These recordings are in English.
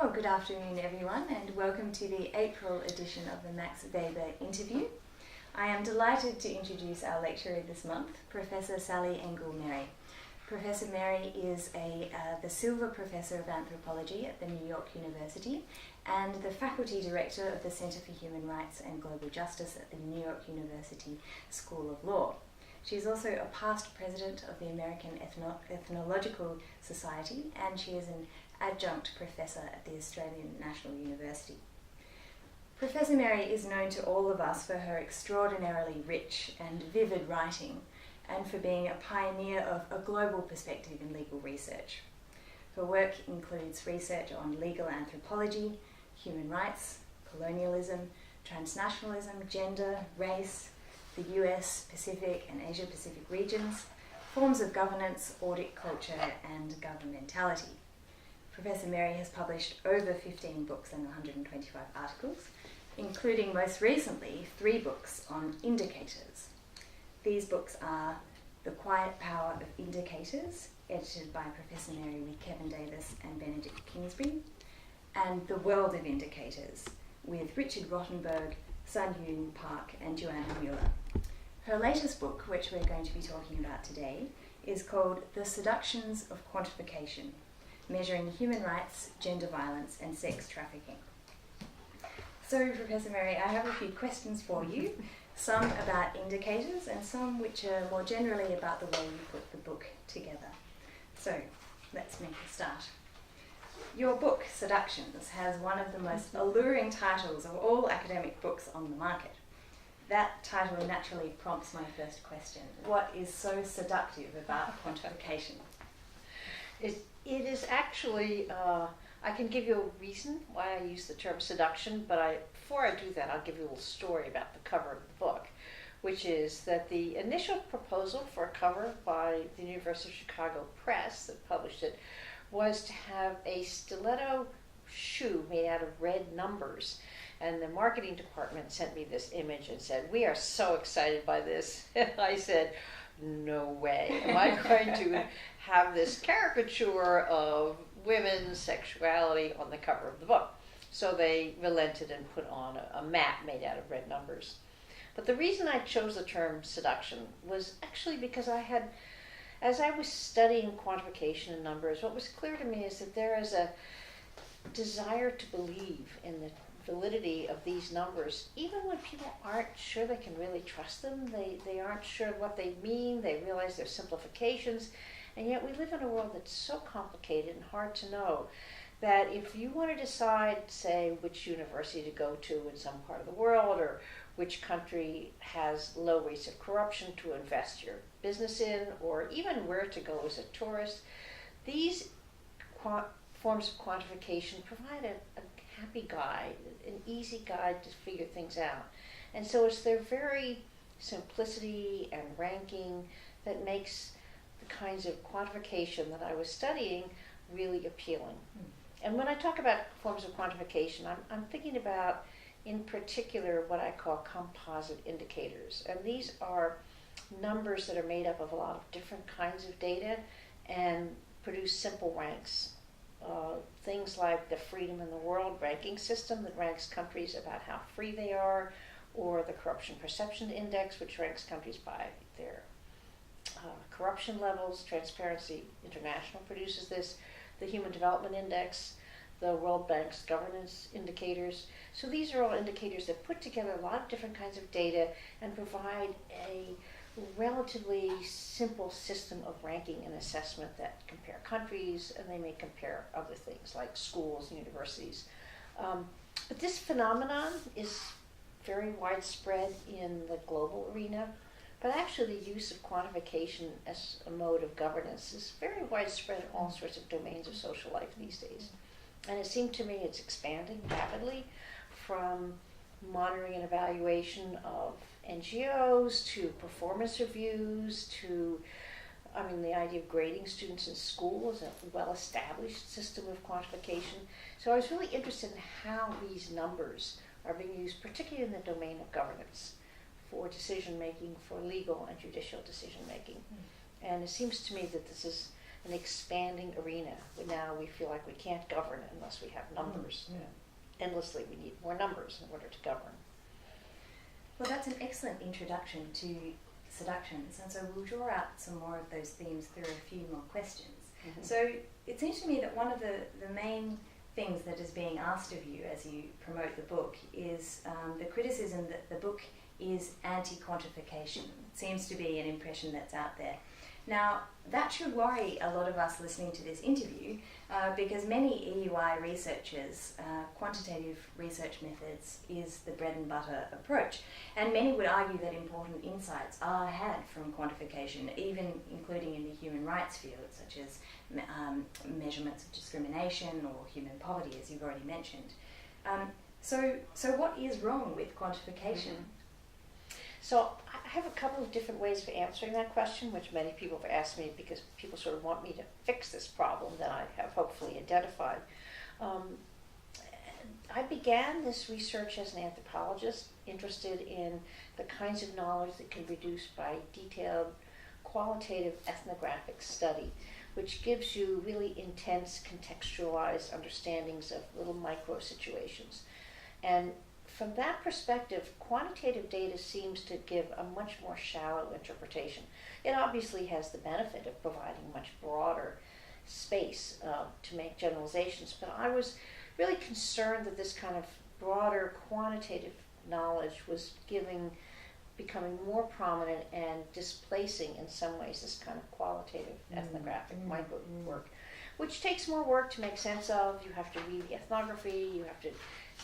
Well, good afternoon everyone, and welcome to the April edition of the Max Weber interview. I am delighted to introduce our lecturer this month, Professor Sally Engel-Merry. Professor Merry is the Silver Professor of Anthropology at the New York University and the Faculty Director of the Center for Human Rights and Global Justice at the New York University School of Law. She is also a past president of the American Ethnological Society, and she is an adjunct professor at the Australian National University. Professor Merry is known to all of us for her extraordinarily rich and vivid writing and for being a pioneer of a global perspective in legal research. Her work includes research on legal anthropology, human rights, colonialism, transnationalism, gender, race, the US, Pacific and Asia Pacific regions, forms of governance, audit culture and governmentality. Professor Merry has published over 15 books and 125 articles, including most recently 3 books on indicators. These books are The Quiet Power of Indicators, edited by Professor Merry with Kevin Davis and Benedict Kingsbury, and The World of Indicators, with Richard Rottenberg, Sun-Yoon Park and Joanna Mueller. Her latest book, which we're going to be talking about today, is called The Seductions of Quantification, Measuring Human Rights, Gender Violence and Sex Trafficking. So, Professor Merry, I have a few questions for you, some about indicators and some which are more generally about the way you put the book together. So, let's make a start. Your book, Seductions, has one of the most alluring titles of all academic books on the market. That title naturally prompts my first question. What is so seductive about quantification? It is actually, I can give you a reason why I use the term seduction, but before I do that, I'll give you a little story about the cover of the book, which is that the initial proposal for a cover by the University of Chicago Press that published it was to have a stiletto shoe made out of red numbers. And the marketing department sent me this image and said, "We are so excited by this." And I said, "No way. Am I going to have this caricature of women's sexuality on the cover of the book?" So they relented and put on a map made out of red numbers. But the reason I chose the term seduction was actually because as I was studying quantification and numbers, what was clear to me is that there is a desire to believe in the validity of these numbers, even when people aren't sure they can really trust them. They aren't sure what they mean. They realize they're simplifications. And yet we live in a world that's so complicated and hard to know that if you want to decide, say, which university to go to in some part of the world, or which country has low rates of corruption to invest your business in, or even where to go as a tourist, these forms of quantification provide a happy guide, an easy guide to figure things out. And so it's their very simplicity and ranking that makes the kinds of quantification that I was studying really appealing. And when I talk about forms of quantification, I'm thinking about, in particular, what I call composite indicators. And these are numbers that are made up of a lot of different kinds of data and produce simple ranks. Things like the Freedom in the World ranking system that ranks countries about how free they are, or the Corruption Perception Index, which ranks countries by their corruption levels. Transparency International produces this, the Human Development Index, the World Bank's governance indicators. So these are all indicators that put together a lot of different kinds of data and provide a relatively simple system of ranking and assessment that compare countries, and they may compare other things like schools and universities. But this phenomenon is very widespread in the global arena, but actually the use of quantification as a mode of governance is very widespread in all sorts of domains of social life these days. And it seemed to me it's expanding rapidly, from monitoring and evaluation of NGOs to performance reviews to, the idea of grading students in school is a well-established system of quantification. So I was really interested in how these numbers are being used, particularly in the domain of governance, for decision-making, for legal and judicial decision-making. And it seems to me that this is an expanding arena. Now we feel like we can't govern unless we have numbers. Endlessly, we need more numbers in order to govern. Well, that's an excellent introduction to Seductions, and so we'll draw out some more of those themes through a few more questions. So it seems to me that one of the main things that is being asked of you as you promote the book is the criticism that the book is anti-quantification. It seems to be an impression that's out there. Now, that should worry a lot of us listening to this interview because many EUI researchers, quantitative research methods is the bread and butter approach. And many would argue that important insights are had from quantification, even including in the human rights field, such as measurements of discrimination or human poverty, as you've already mentioned. So what is wrong with quantification? So I have a couple of different ways of answering that question, which many people have asked me because people sort of want me to fix this problem that I have hopefully identified. I began this research as an anthropologist, interested in the kinds of knowledge that can be produced by detailed qualitative ethnographic study, which gives you really intense contextualized understandings of little micro situations. And from that perspective, quantitative data seems to give a much more shallow interpretation. It obviously has the benefit of providing much broader space to make generalizations, but I was really concerned that this kind of broader quantitative knowledge was becoming more prominent and displacing in some ways this kind of qualitative ethnographic micro work, which takes more work to make sense of. You have to read the ethnography, you have to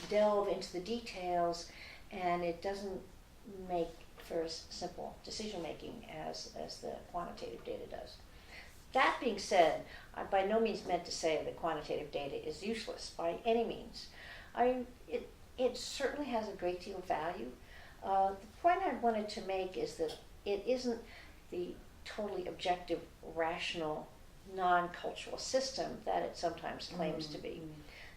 delve into the details, and it doesn't make for as simple decision making as the quantitative data does. That being said, I by no means meant to say that quantitative data is useless by any means. It certainly has a great deal of value. The point I wanted to make is that it isn't the totally objective, rational, non-cultural system that it sometimes claims to be.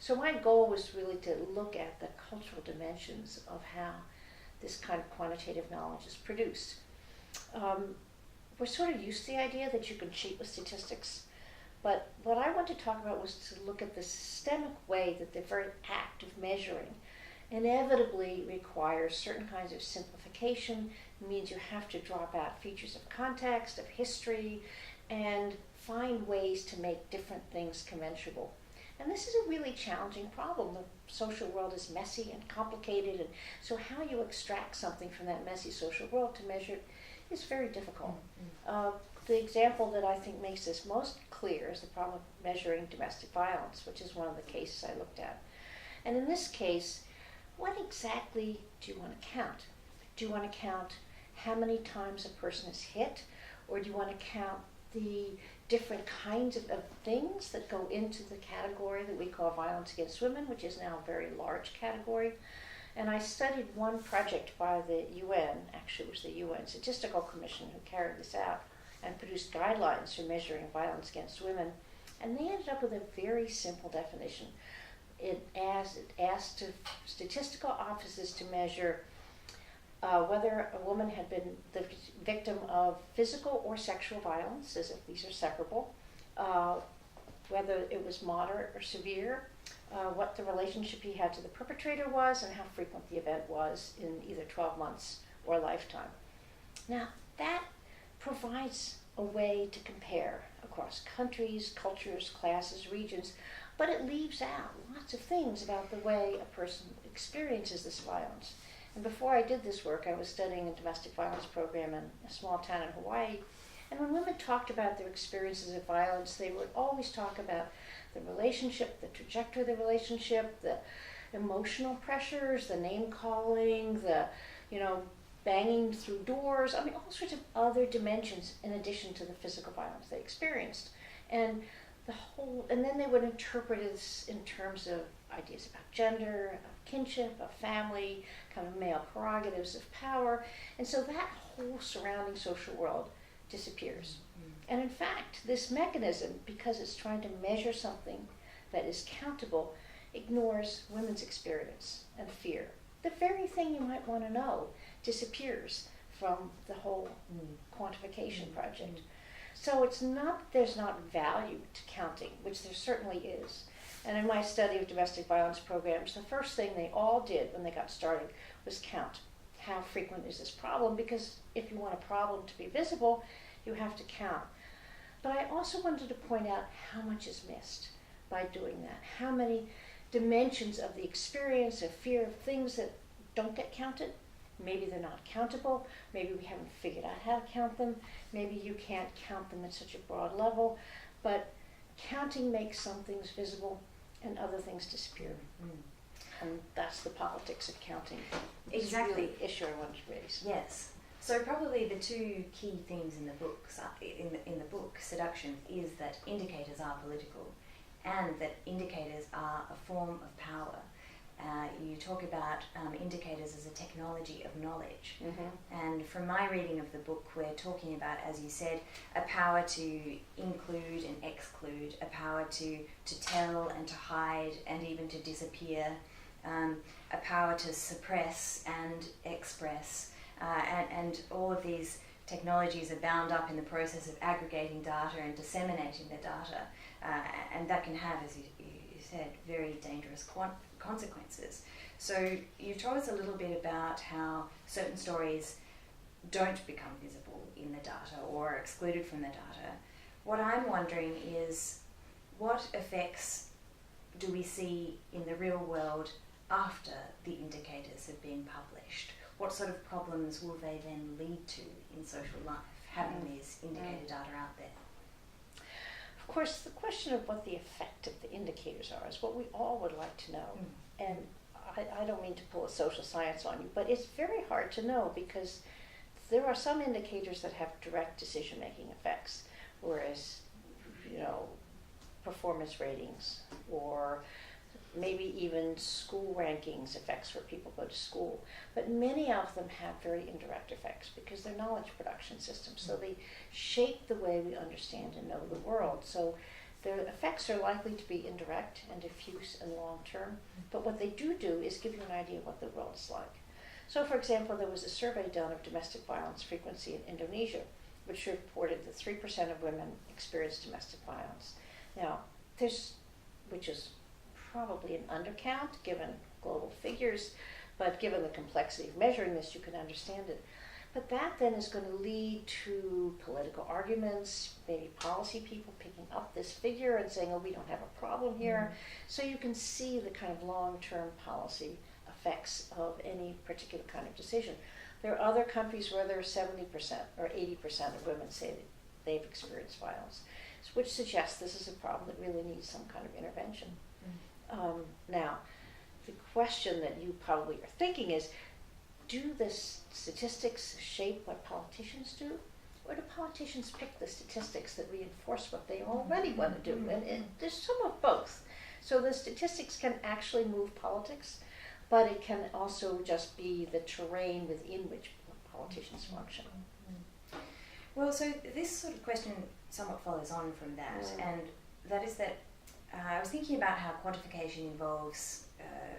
So my goal was really to look at the cultural dimensions of how this kind of quantitative knowledge is produced. We're sort of used to the idea that you can cheat with statistics, but what I want to talk about was to look at the systemic way that the very act of measuring inevitably requires certain kinds of simplification. It means you have to drop out features of context, of history, and find ways to make different things commensurable. And this is a really challenging problem. The social world is messy and complicated, and so how you extract something from that messy social world to measure it is very difficult. The example that I think makes this most clear is the problem of measuring domestic violence, which is one of the cases I looked at. And in this case, what exactly do you want to count? Do you want to count how many times a person is hit, or do you want to count the different kinds of things that go into the category that we call violence against women, which is now a very large category? And I studied one project by the UN, actually it was the UN Statistical Commission who carried this out and produced guidelines for measuring violence against women. And they ended up with a very simple definition. It asked statistical offices to measure whether a woman had been the victim of physical or sexual violence, as if these are separable, whether it was moderate or severe, what the relationship he had to the perpetrator was, and how frequent the event was in either 12 months or a lifetime. Now, that provides a way to compare across countries, cultures, classes, regions, but it leaves out lots of things about the way a person experiences this violence. And before I did this work, I was studying a domestic violence program in a small town in Hawaii. And when women talked about their experiences of violence, they would always talk about the relationship, the trajectory of the relationship, the emotional pressures, the name calling, the, banging through doors. I mean, all sorts of other dimensions in addition to the physical violence they experienced. And then they would interpret this in terms of ideas about gender, of kinship, of family, kind of male prerogatives of power. And so that whole surrounding social world disappears. And in fact, this mechanism, because it's trying to measure something that is countable, ignores women's experience and fear. The very thing you might want to know disappears from the whole quantification project. So it's not that there's not value to counting, which there certainly is. And in my study of domestic violence programs, the first thing they all did when they got started was count. How frequent is this problem? Because if you want a problem to be visible, you have to count. But I also wanted to point out how much is missed by doing that. How many dimensions of the experience of fear of things that don't get counted. Maybe they're not countable. Maybe we haven't figured out how to count them. Maybe you can't count them at such a broad level. But counting makes some things visible and other things disappear. And that's the politics of counting. Exactly. Really the issue I wanted to raise. Yes. So probably the two key themes in the books, in the book Seductions, is that indicators are political, and that indicators are a form of power. You talk about indicators as a technology of knowledge. And from my reading of the book, we're talking about, as you said, a power to include and exclude, a power to tell and to hide and even to disappear, a power to suppress and express. And all of these technologies are bound up in the process of aggregating data and disseminating the data. And that can have, as you said, very dangerous consequences. So you've told us a little bit about how certain stories don't become visible in the data or are excluded from the data. What I'm wondering is, what effects do we see in the real world after the indicators have been published? What sort of problems will they then lead to in social life, having these indicator data out there? Of course, the question of what the effect of the indicators are is what we all would like to know. And I don't mean to pull a social science on you, but it's very hard to know, because there are some indicators that have direct decision-making effects, whereas, performance ratings or maybe even school rankings affects where people go to school. But many of them have very indirect effects because they're knowledge production systems. So they shape the way we understand and know the world. So their effects are likely to be indirect and diffuse and long-term. But what they do is give you an idea of what the world is like. So, for example, there was a survey done of domestic violence frequency in Indonesia, which reported that 3% of women experienced domestic violence. Now, which is probably an undercount given global figures, but given the complexity of measuring this, you can understand it. But that then is going to lead to political arguments, maybe policy people picking up this figure and saying, oh, we don't have a problem here. So you can see the kind of long-term policy effects of any particular kind of decision. There are other countries where there are 70% or 80% of women say that they've experienced violence, which suggests this is a problem that really needs some kind of intervention. Now, the question that you probably are thinking is, do the statistics shape what politicians do? Or do politicians pick the statistics that reinforce what they already want to do? And there's some of both. So the statistics can actually move politics, but it can also just be the terrain within which politicians function. Well, so this sort of question somewhat follows on from that, and that is that I was thinking about how quantification involves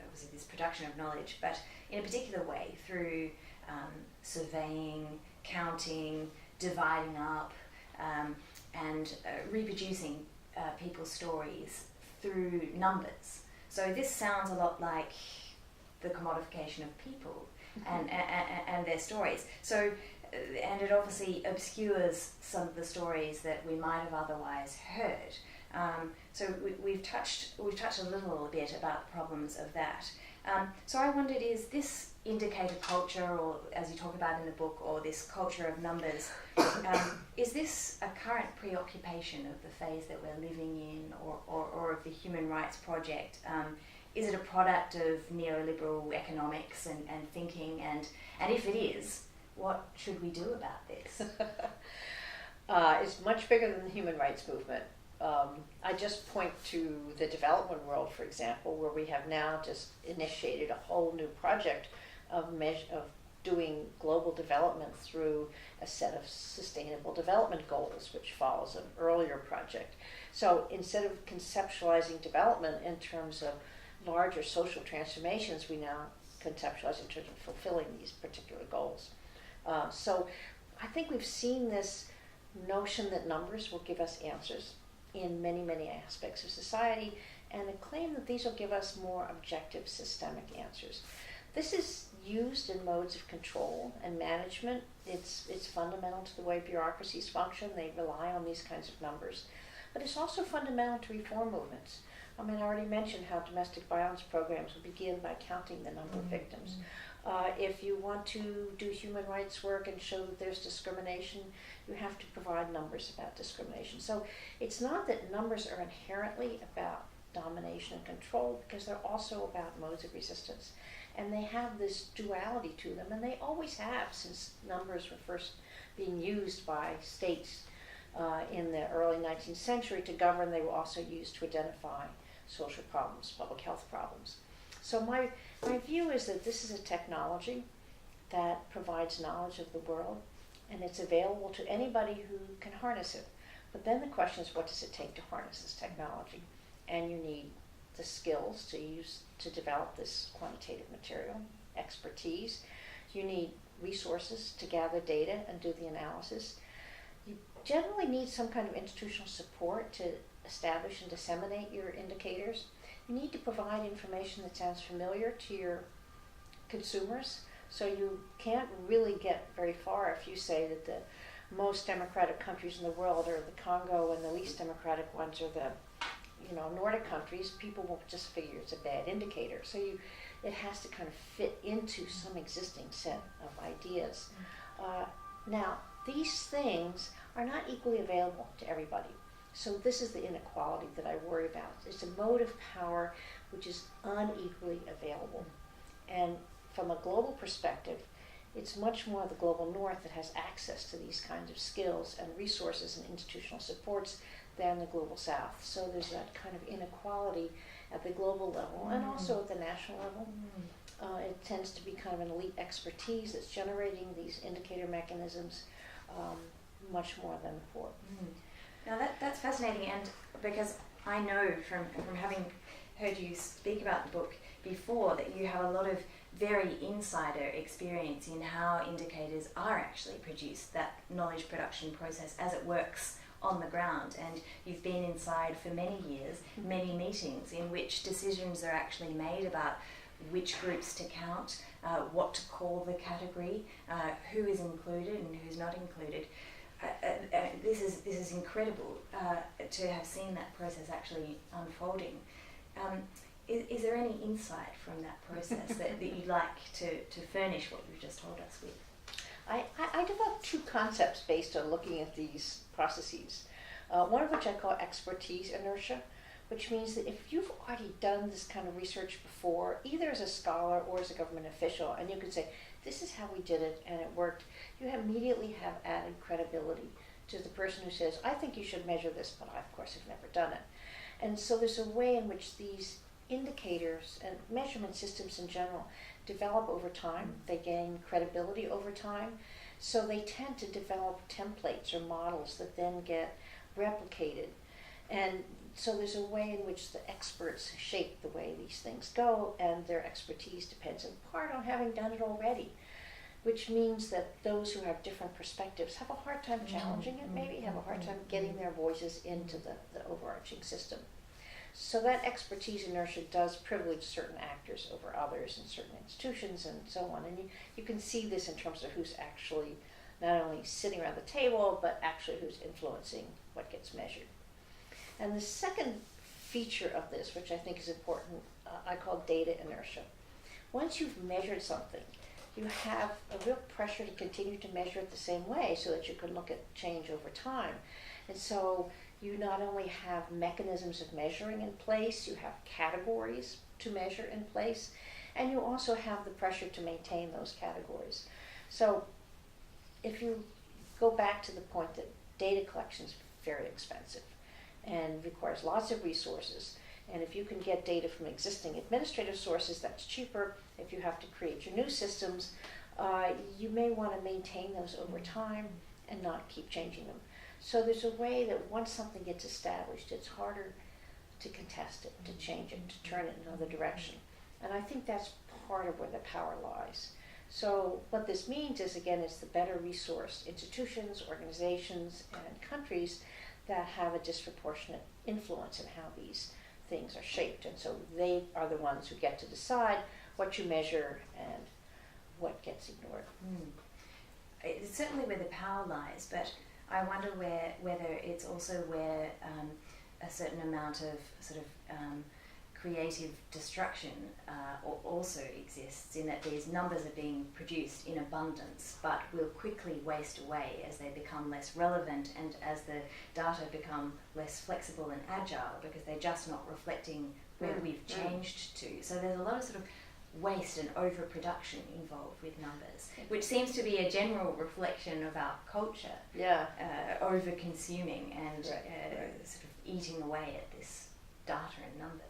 obviously this production of knowledge, but in a particular way through surveying, counting, dividing up, and reproducing people's stories through numbers. So this sounds a lot like the commodification of people and their stories. So, and it obviously obscures some of the stories that we might have otherwise heard. So we've touched a little bit about the problems of that. So I wondered, is this indicator culture, or as you talk about in the book, or this culture of numbers, is this a current preoccupation of the phase that we're living in, or of the Human Rights Project? Is it a product of neoliberal economics and thinking? And if it is, what should we do about this? It's much bigger than the human rights movement. I just point to the development world, for example, where we have now just initiated a whole new project of doing global development through a set of sustainable development goals, which follows an earlier project. So instead of conceptualizing development in terms of larger social transformations, we now conceptualize in terms of fulfilling these particular goals. So I think we've seen this notion that numbers will give us answers in many, many aspects of society, and a claim that these will give us more objective systemic answers. This is used in modes of control and management. It's fundamental to the way bureaucracies function. They rely on these kinds of numbers. But it's also fundamental to reform movements. I mean, I already mentioned how domestic violence programs will begin by counting the number of victims. If you want to do human rights work and show that there's discrimination, you have to provide numbers about discrimination. So it's not that numbers are inherently about domination and control, because they're also about modes of resistance. And they have this duality to them, and they always have since numbers were first being used by states in the early 19th century to govern. They were also used to identify social problems, public health problems. So my view is that this is a technology that provides knowledge of the world, and it's available to anybody who can harness it. But then the question is, what does it take to harness this technology? And you need the skills to develop this quantitative material, expertise. You need resources to gather data and do the analysis. You generally need some kind of institutional support to establish and disseminate your indicators. You need to provide information that sounds familiar to your consumers. So you can't really get very far if you say that the most democratic countries in the world are the Congo and the least democratic ones are the Nordic countries. People will just figure it's a bad indicator. So it has to kind of fit into some existing set of ideas. Now, these things are not equally available to everybody. So this is the inequality that I worry about. It's a mode of power which is unequally available. And from a global perspective, it's much more the global north that has access to these kinds of skills and resources and institutional supports than the global south. So there's that kind of inequality at the global level and also at the national level. It tends to be kind of an elite expertise that's generating these indicator mechanisms much more than before. Now that's fascinating, and because I know from having heard you speak about the book before that you have a lot of very insider experience in how indicators are actually produced, that knowledge production process as it works on the ground, and you've been inside for many years, many meetings in which decisions are actually made about which groups to count, what to call the category, who is included and who's not included. This is incredible to have seen that process actually unfolding. Is there any insight from that process that you'd like to furnish what you've just told us with? I developed two concepts based on looking at these processes. One of which I call expertise inertia, which means that if you've already done this kind of research before, either as a scholar or as a government official, and you can say, this is how we did it and it worked, you immediately have added credibility to the person who says, I think you should measure this, but I, of course, have never done it. And so there's a way in which these indicators and measurement systems in general develop over time. They gain credibility over time. So they tend to develop templates or models that then get replicated. And so there's a way in which the experts shape the way these things go, and their expertise depends in part on having done it already, which means that those who have different perspectives have a hard time challenging it, maybe have a hard time getting their voices into the overarching system. So that expertise inertia does privilege certain actors over others in certain institutions and so on. And you can see this in terms of who's actually not only sitting around the table, but actually who's influencing what gets measured. And the second feature of this, which I think is important, I call data inertia. Once you've measured something, you have a real pressure to continue to measure it the same way so that you can look at change over time. And so you not only have mechanisms of measuring in place, you have categories to measure in place, and you also have the pressure to maintain those categories. So if you go back to the point that data collection is very expensive and requires lots of resources, and if you can get data from existing administrative sources, that's cheaper. If you have to create your new systems, you may want to maintain those over time and not keep changing them. So there's a way that once something gets established, it's harder to contest it, to change it, to turn it in another direction. And I think that's part of where the power lies. So what this means is, again, it's the better resourced institutions, organizations, and countries that have a disproportionate influence in how these things are shaped. And so they are the ones who get to decide what you measure and what gets ignored. It's certainly where the power lies, but I wonder whether it's also where a certain amount of sort of creative destruction also exists, in that these numbers are being produced in abundance but will quickly waste away as they become less relevant and as the data become less flexible and agile, because they're just not reflecting where we've changed to. So there's a lot of sort of waste and overproduction involved with numbers, which seems to be a general reflection of our culture. Over-consuming and sort of eating away at this data and numbers.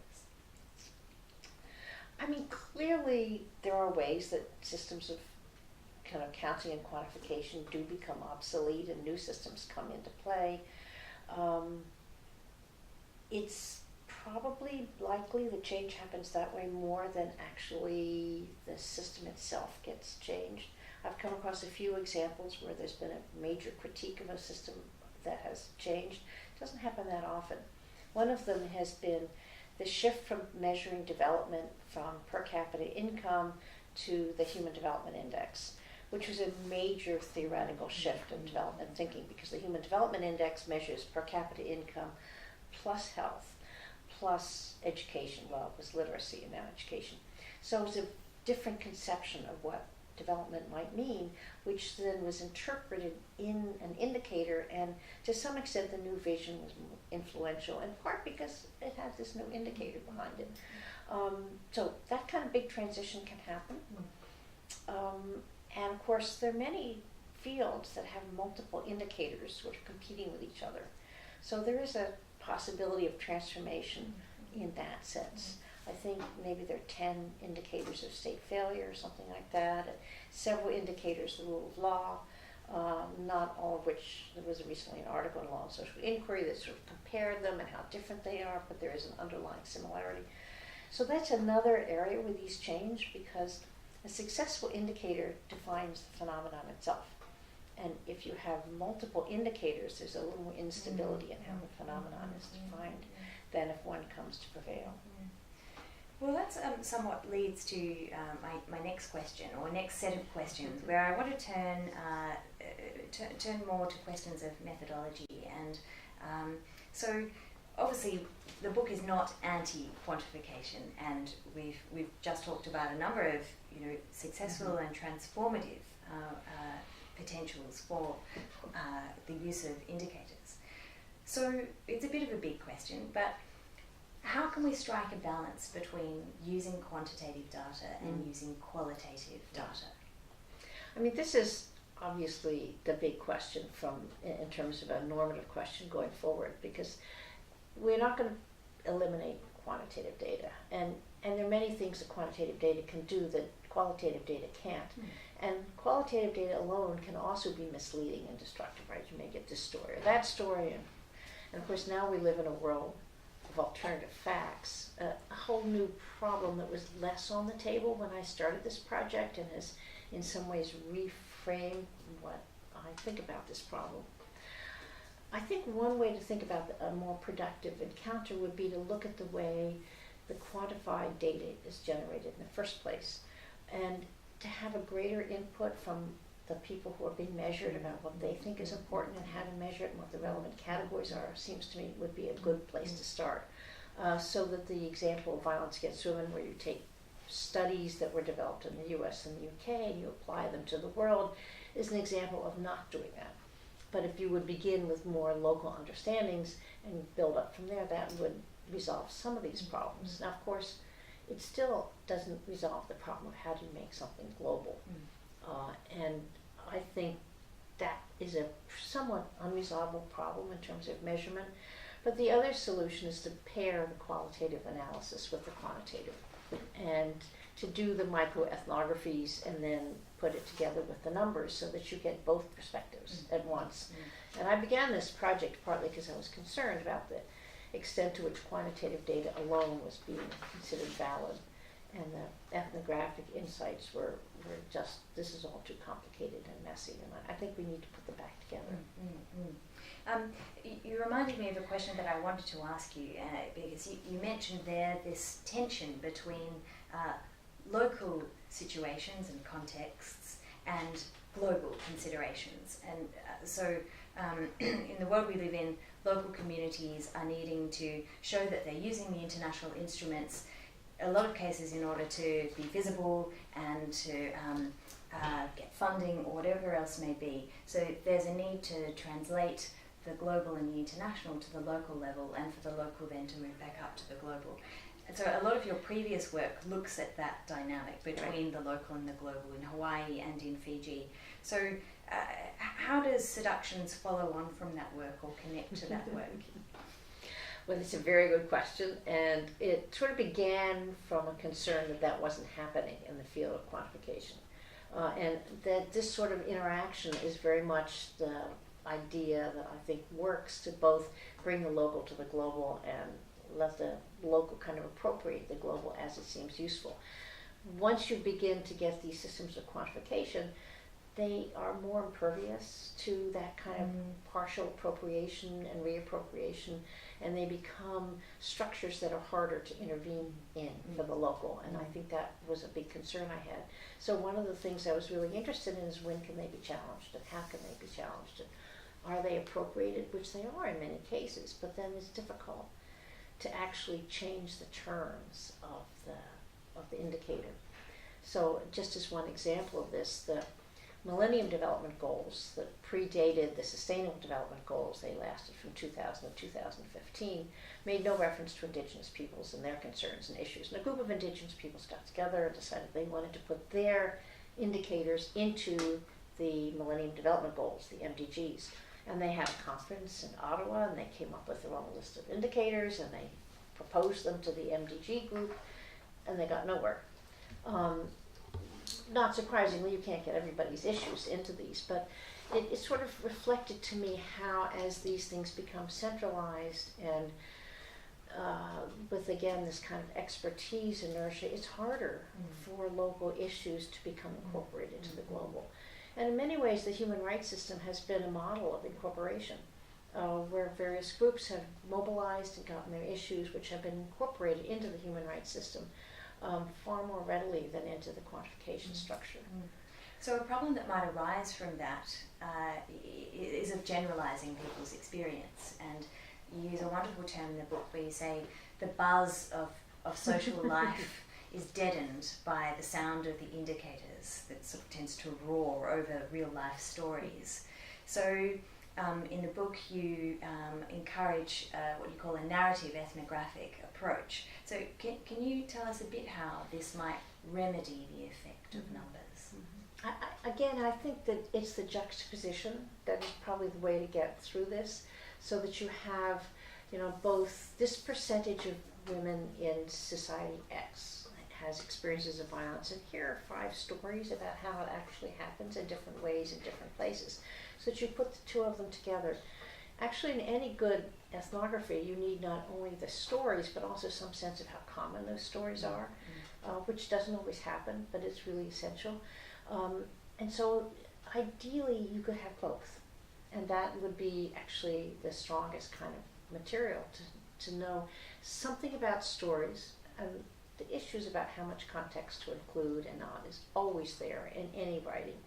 I mean, clearly there are ways that systems of kind of counting and quantification do become obsolete and new systems come into play. It's probably likely the change happens that way more than actually the system itself gets changed. I've come across a few examples where there's been a major critique of a system that has changed. It doesn't happen that often. One of them has been the shift from measuring development from per capita income to the Human Development Index, which was a major theoretical shift in development thinking, because the Human Development Index measures per capita income plus health plus education. Well, it was literacy and now education. So it was a different conception of what development might mean, which then was interpreted in an indicator, and to some extent the new vision was influential, in part because it has this new indicator behind it. So that kind of big transition can happen. And of course there are many fields that have multiple indicators which are competing with each other. So there is a possibility of transformation in that sense. I think maybe there are 10 indicators of state failure or something like that, and several indicators of the rule of law, not all of which, there was recently an article in Law and Social Inquiry that sort of compared them and how different they are, but there is an underlying similarity. So that's another area where these change, because a successful indicator defines the phenomenon itself. And if you have multiple indicators, there's a little more instability in how the phenomenon is defined than if one comes to prevail. Well, that somewhat leads to my next question, or next set of questions, where I want to turn more to questions of methodology. And so, obviously, the book is not anti-quantification, and we've just talked about a number of successful and transformative potentials for the use of indicators. So it's a bit of a big question, but how can we strike a balance between using quantitative data and using qualitative data? I mean, this is obviously the big question in terms of a normative question going forward, because we're not going to eliminate quantitative data, and there are many things that quantitative data can do that qualitative data can't. And qualitative data alone can also be misleading and destructive, right? You may get this story or that story, and of course now we live in a world of alternative facts, a whole new problem that was less on the table when I started this project, and has in some ways reframed what I think about this problem. I think one way to think about a more productive encounter would be to look at the way the quantified data is generated in the first place, and to have a greater input from the people who are being measured about what they think is important and how to measure it and what the relevant categories are, seems to me would be a good place to start. So that the example of violence against women, where you take studies that were developed in the US and the UK and you apply them to the world, is an example of not doing that. But if you would begin with more local understandings and build up from there, that would resolve some of these problems. Now, of course, it still doesn't resolve the problem of how do you make something global. And I think that is a somewhat unresolvable problem in terms of measurement. But the other solution is to pair the qualitative analysis with the quantitative, and to do the microethnographies and then put it together with the numbers so that you get both perspectives at once. And I began this project partly because I was concerned about the extent to which quantitative data alone was being considered valid. and the ethnographic insights were just, this is all too complicated and messy, and I think we need to put them back together. You reminded me of a question that I wanted to ask you, because you mentioned there this tension between local situations and contexts and global considerations. And so in the world we live in, local communities are needing to show that they're using the international instruments, a lot of cases, in order to be visible and to get funding or whatever else may be. So there's a need to translate the global and the international to the local level, and for the local then to move back up to the global. And so a lot of your previous work looks at that dynamic between the local and the global in Hawaii and in Fiji. So how does Seductions follow on from that work or connect to that work? Well, it's a very good question, and it sort of began from a concern that wasn't happening in the field of quantification. And that this sort of interaction is very much the idea that I think works to both bring the local to the global and let the local kind of appropriate the global as it seems useful. Once you begin to get these systems of quantification, they are more impervious to that kind of partial appropriation and reappropriation, and they become structures that are harder to intervene in for the local. And I think that was a big concern I had. So one of the things I was really interested in is, when can they be challenged, and how can they be challenged, and are they appropriated, which they are in many cases, but then it's difficult to actually change the terms of the indicator. So just as one example of this, the Millennium Development Goals that predated the Sustainable Development Goals, they lasted from 2000 to 2015, made no reference to indigenous peoples and their concerns and issues. And a group of indigenous peoples got together and decided they wanted to put their indicators into the Millennium Development Goals, the MDGs. And they had a conference in Ottawa, and they came up with their own list of indicators, and they proposed them to the MDG group, and they got nowhere. Not surprisingly, you can't get everybody's issues into these, but it sort of reflected to me how, as these things become centralized and with, again, this kind of expertise inertia, it's harder for local issues to become incorporated into the global. And in many ways, the human rights system has been a model of incorporation, where various groups have mobilized and gotten their issues, which have been incorporated into the human rights system far more readily than into the quantification structure. So a problem that might arise from that is of generalizing people's experience. And you use a wonderful term in the book where you say the buzz of social life is deadened by the sound of the indicators that sort of tends to roar over real life stories. So in the book you encourage what you call a narrative ethnographic approach. So can you tell us a bit how this might remedy the effect of numbers? Again, I think that it's the juxtaposition that is probably the way to get through this, so that you have, both this percentage of women in society X has experiences of violence, and here are 5 stories about how it actually happens in different ways in different places, so that you put the 2 of them together. Actually, in any good ethnography, you need not only the stories, but also some sense of how common those stories are, which doesn't always happen, but it's really essential. And so ideally you could have both, and that would be actually the strongest kind of material to know something about stories. And the issues about how much context to include and not is always there in any writing.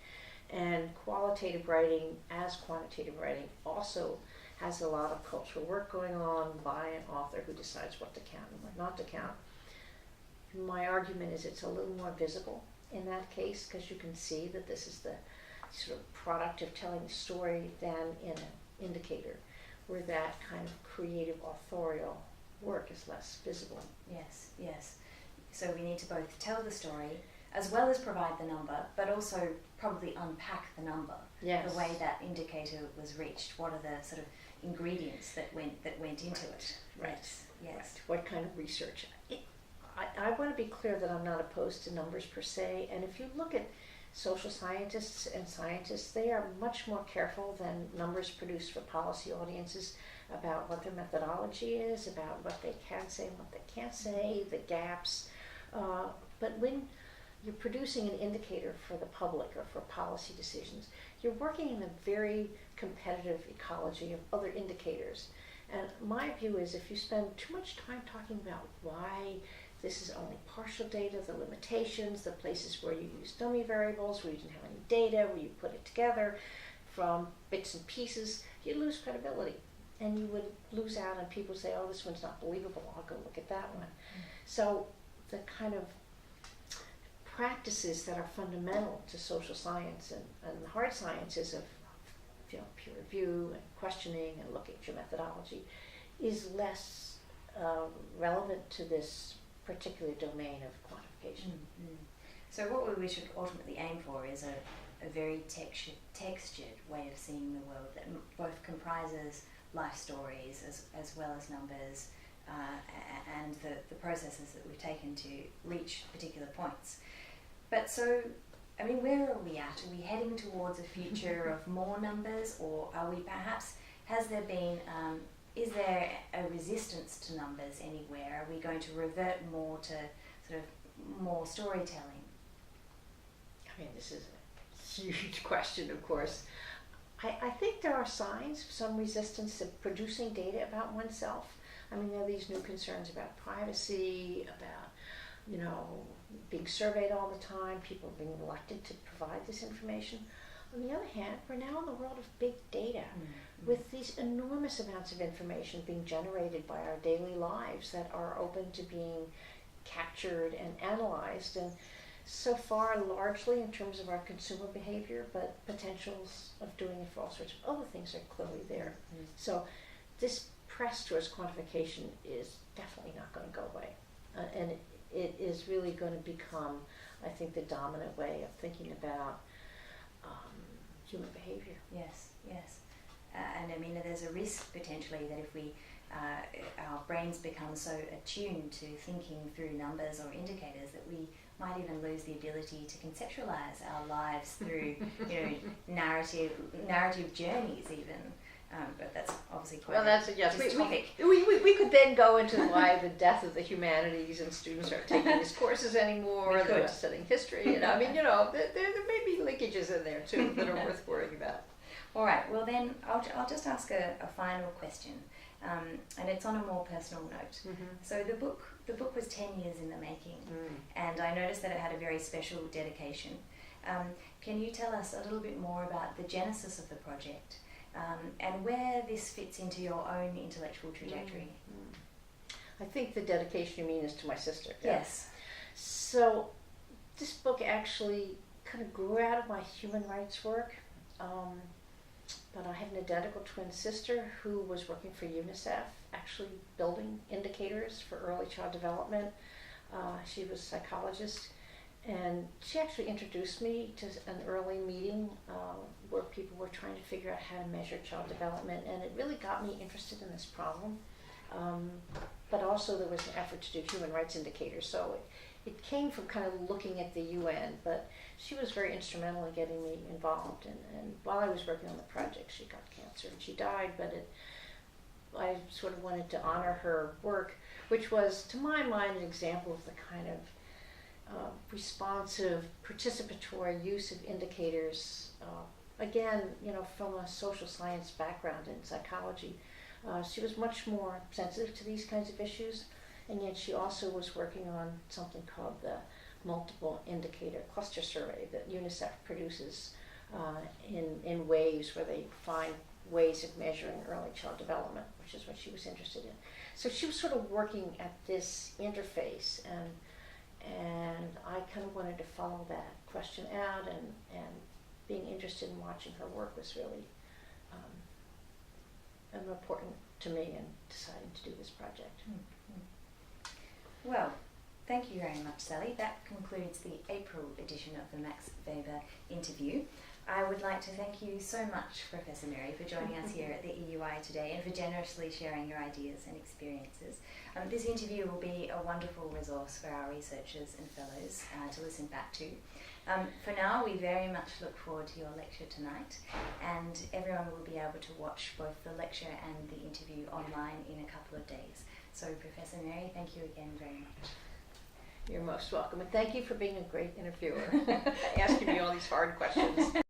And qualitative writing, as quantitative writing, also has a lot of cultural work going on by an author who decides what to count and what not to count. My argument is it's a little more visible in that case, because you can see that this is the sort of product of telling the story than in an indicator, where that kind of creative authorial work is less visible. Yes, yes. So we need to both tell the story as well as provide the number, but also probably unpack the number. Yes. The way that indicator was reached. What are the sort of ingredients that went into it? Right. Yes. Right. What kind of research? I want to be clear that I'm not opposed to numbers per se, and if you look at social scientists and scientists, they are much more careful than numbers produced for policy audiences about what their methodology is, about what they can say and what they can't say, the gaps. But when you're producing an indicator for the public or for policy decisions, you're working in a very competitive ecology of other indicators. And my view is if you spend too much time talking about why this is only partial data, the limitations, the places where you use dummy variables, where you didn't have any data, where you put it together from bits and pieces, you lose credibility. And you would lose out and people say, oh, this one's not believable, I'll go look at that one. Mm-hmm. So the kind of practices that are fundamental to social science and the hard sciences of peer review and questioning and looking at your methodology is less relevant to this particular domain of quantification. Mm-hmm. So what we should ultimately aim for is a very textured way of seeing the world that both comprises life stories as well as numbers and the processes that we've taken to reach particular points. But so, I mean, where are we at? Are we heading towards a future of more numbers, or are we perhaps, has there been, is there a resistance to numbers anywhere? Are we going to revert more to sort of more storytelling? I mean, this is a huge question, of course. I think there are signs of some resistance to producing data about oneself. I mean, there are these new concerns about privacy, about, you know, being surveyed all the time, people being reluctant to provide this information. On the other hand, we're now in the world of big data, with these enormous amounts of information being generated by our daily lives that are open to being captured and analyzed, and so far largely in terms of our consumer behavior, but potentials of doing it for all sorts of other things are clearly there. So this press towards quantification is definitely not going to go away, and it is really going to become, I think, the dominant way of thinking about human behavior. Yes. And I mean, there's a risk potentially that if we, our brains become so attuned to thinking through numbers or indicators that we might even lose the ability to conceptualize our lives through, narrative journeys even. But that's obviously quite topic. We could then go into why the death of the humanities and students aren't taking these courses anymore, they're not studying history. I mean, there may be linkages in there too that are worth worrying about. All right, well then I'll just ask a final question, and it's on a more personal note. Mm-hmm. So the book was 10 years in the making, and I noticed that it had a very special dedication. Can you tell us a little bit more about the genesis of the project? And where this fits into your own intellectual trajectory. I think the dedication you mean is to my sister. Yes. So this book actually kind of grew out of my human rights work. But I have an identical twin sister who was working for UNICEF, actually building indicators for early child development. She was a psychologist. And she actually introduced me to an early meeting where people were trying to figure out how to measure child development, and it really got me interested in this problem. But also there was an effort to do human rights indicators, so it came from kind of looking at the UN, but she was very instrumental in getting me involved. And while I was working on the project, she got cancer and she died, but I sort of wanted to honor her work, which was, to my mind, an example of the kind of responsive, participatory use of indicators. Again, from a social science background in psychology, she was much more sensitive to these kinds of issues, and yet she also was working on something called the multiple indicator cluster survey that UNICEF produces in waves where they find ways of measuring early child development, which is what she was interested in. So she was sort of working at this interface, and I kind of wanted to follow that question out, and being interested in watching her work was really important to me in deciding to do this project. Mm-hmm. Well, thank you very much, Sally. That concludes the April edition of the Max Weber interview. I would like to thank you so much, Professor Mary, for joining us here at the EUI today and for generously sharing your ideas and experiences. This interview will be a wonderful resource for our researchers and fellows to listen back to. For now, we very much look forward to your lecture tonight, and everyone will be able to watch both the lecture and the interview online in a couple of days. So, Professor Mary, thank you again very much. You're most welcome. And thank you for being a great interviewer, asking me all these hard questions.